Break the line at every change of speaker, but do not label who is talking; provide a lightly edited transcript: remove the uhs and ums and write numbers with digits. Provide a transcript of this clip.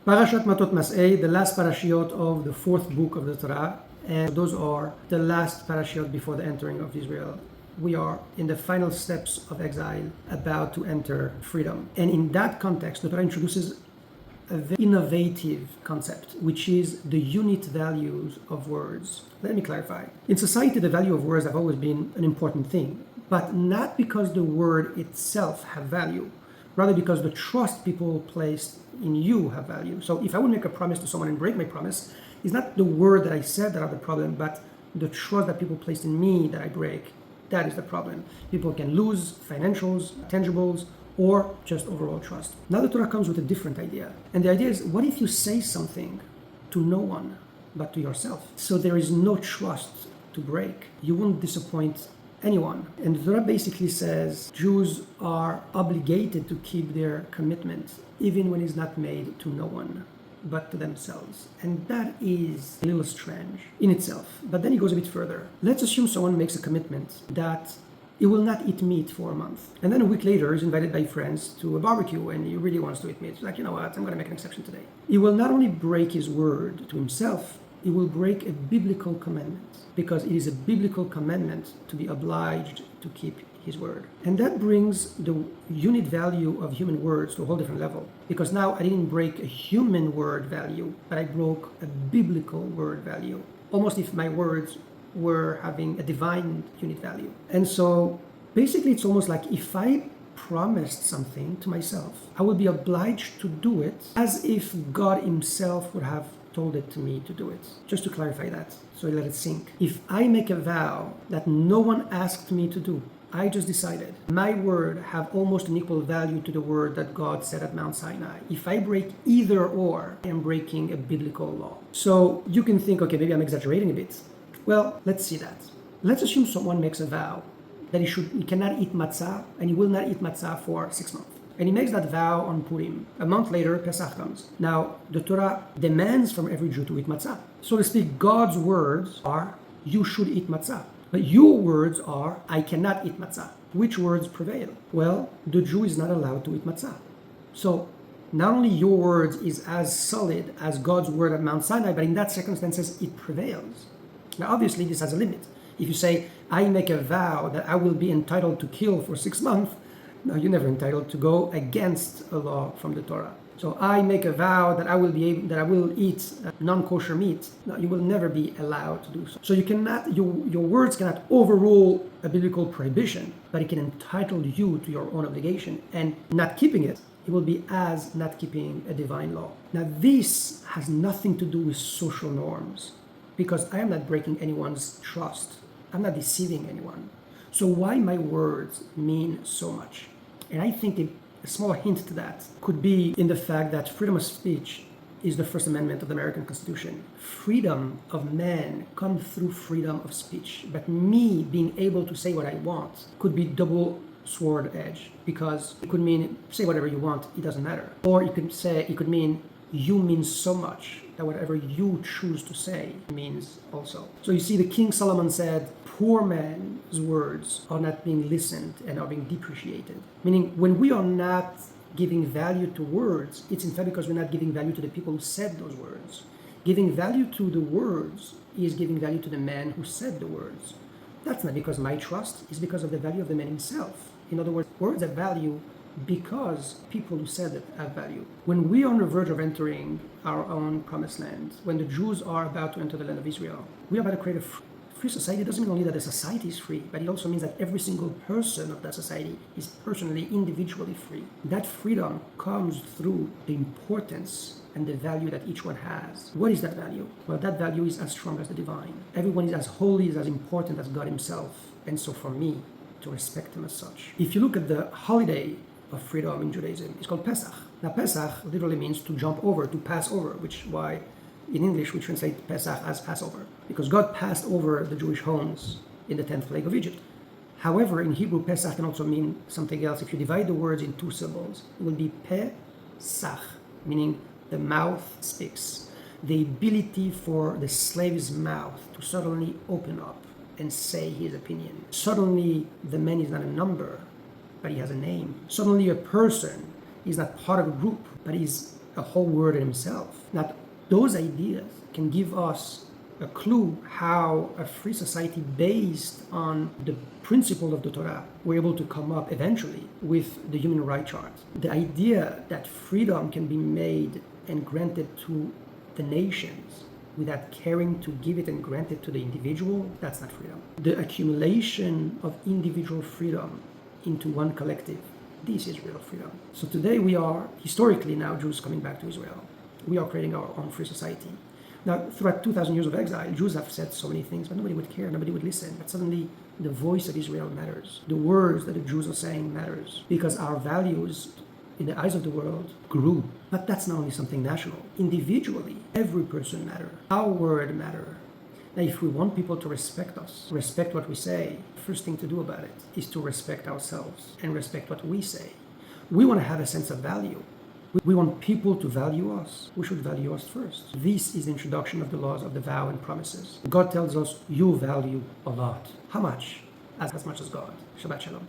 Parashat Matot-Masei, the last parashiot of the fourth book of the Torah, and those are the last parashiot before the entering of Israel. We are in the final steps of exile, about to enter freedom. And in that context, the Torah introduces a very innovative concept, which is the unit values of words. Let me clarify. In society, the value of words have always been an important thing, but not because the word itself have value, rather because the trust people placed in you have value. So if I would make a promise to someone and break my promise, it's not the word that I said that are the problem, but the trust that people placed in me that I break. That is the problem. People can lose financials, tangibles, or just overall trust. Now the Torah comes with a different idea. And the idea is, what if you say something to no one but to yourself? So there is no trust to break. You won't disappoint anyone. And the Torah basically says Jews are obligated to keep their commitment, even when it's not made to no one but to themselves. And that is a little strange in itself. But then he goes a bit further. Let's assume someone makes a commitment that he will not eat meat for a month. And then a week later, he's invited by friends to a barbecue and he really wants to eat meat. He's like, you know what, I'm going to make an exception today. He will not only break his word to himself, he will break a biblical commandment, because it is a biblical commandment to be obliged to keep his word. And that brings the unit value of human words to a whole different level, because now I didn't break a human word value, but I broke a biblical word value, almost if my words were having a divine unit value. And so basically it's almost like if I promised something to myself, I would be obliged to do it as if God himself would have told it to me to do it. Just to clarify that, so I let it sink. If I make a vow that no one asked me to do, I just decided, my word have almost an equal value to the word that God said at Mount Sinai. If I break either or, I am breaking a biblical law. So you can think, okay, maybe I'm exaggerating a bit. Well, let's see that. Let's assume someone makes a vow that he cannot eat matzah, and he will not eat matzah for 6 months. And he makes that vow on Purim. A month later, Pesach comes. Now, the Torah demands from every Jew to eat matzah. So to speak, God's words are, you should eat matzah. But your words are, I cannot eat matzah. Which words prevail? Well, the Jew is not allowed to eat matzah. So not only your words is as solid as God's word at Mount Sinai, but in that circumstances, it prevails. Now, obviously, this has a limit. If you say, I make a vow that I will be entitled to kill for 6 months, no, you're never entitled to go against a law from the Torah. So I make a vow that I will eat non-kosher meat. No, you will never be allowed to do so. So you cannot, your words cannot overrule a biblical prohibition, but it can entitle you to your own obligation. And not keeping it, it will be as not keeping a divine law. Now this has nothing to do with social norms, because I am not breaking anyone's trust. I'm not deceiving anyone. So why my words mean so much? And I think a small hint to that could be in the fact that freedom of speech is the First Amendment of the American Constitution. Freedom of man comes through freedom of speech. But me being able to say what I want could be double sword edge, because it could mean say whatever you want, it doesn't matter. Or it could mean you mean so much that whatever you choose to say means also. So you see, the King Solomon said, poor man's words are not being listened and are being depreciated. Meaning, when we are not giving value to words, it's in fact because we're not giving value to the people who said those words. Giving value to the words is giving value to the man who said the words. That's not because my trust, it's because of the value of the man himself. In other words, words have value because people who said it have value. When we are on the verge of entering our own promised land, when the Jews are about to enter the land of Israel, we are about to create a free society. It doesn't mean only that the society is free, but it also means that every single person of that society is personally, individually free. That freedom comes through the importance and the value that each one has. What is that value? Well, that value is as strong as the divine. Everyone is as holy, is as important as God himself. And so for me, to respect him as such. If you look at the holiday of freedom in Judaism, it's called Pesach. Now Pesach literally means to jump over, to pass over, which why in English we translate Pesach as Passover, because God passed over the Jewish homes in the 10th plague of Egypt. However, in Hebrew, Pesach can also mean something else. If you divide the words in 2 syllables, it will be Pesach, meaning the mouth speaks. The ability for the slave's mouth to suddenly open up and say his opinion. Suddenly, the man is not a number, but he has a name. Suddenly, a person is not part of a group, but he's a whole world in himself. Now, those ideas can give us a clue how a free society based on the principle of the Torah were able to come up eventually with the human rights chart. The idea that freedom can be made and granted to the nations without caring to give it and grant it to the individual, that's not freedom. The accumulation of individual freedom into one collective, this is real freedom. So today we are, historically now, Jews coming back to Israel. We are creating our own free society. Now, throughout 2,000 years of exile, Jews have said so many things, but nobody would care, nobody would listen. But suddenly, the voice of Israel matters. The words that the Jews are saying matters. Because our values, in the eyes of the world, grew. But that's not only something national. Individually, every person matters. Our word matters. Now, if we want people to respect us, respect what we say, the first thing to do about it is to respect ourselves and respect what we say. We want to have a sense of value. We want people to value us. We should value us first. This is the introduction of the laws of the vow and promises. God tells us, you value a lot. How much? As much as God. Shabbat Shalom.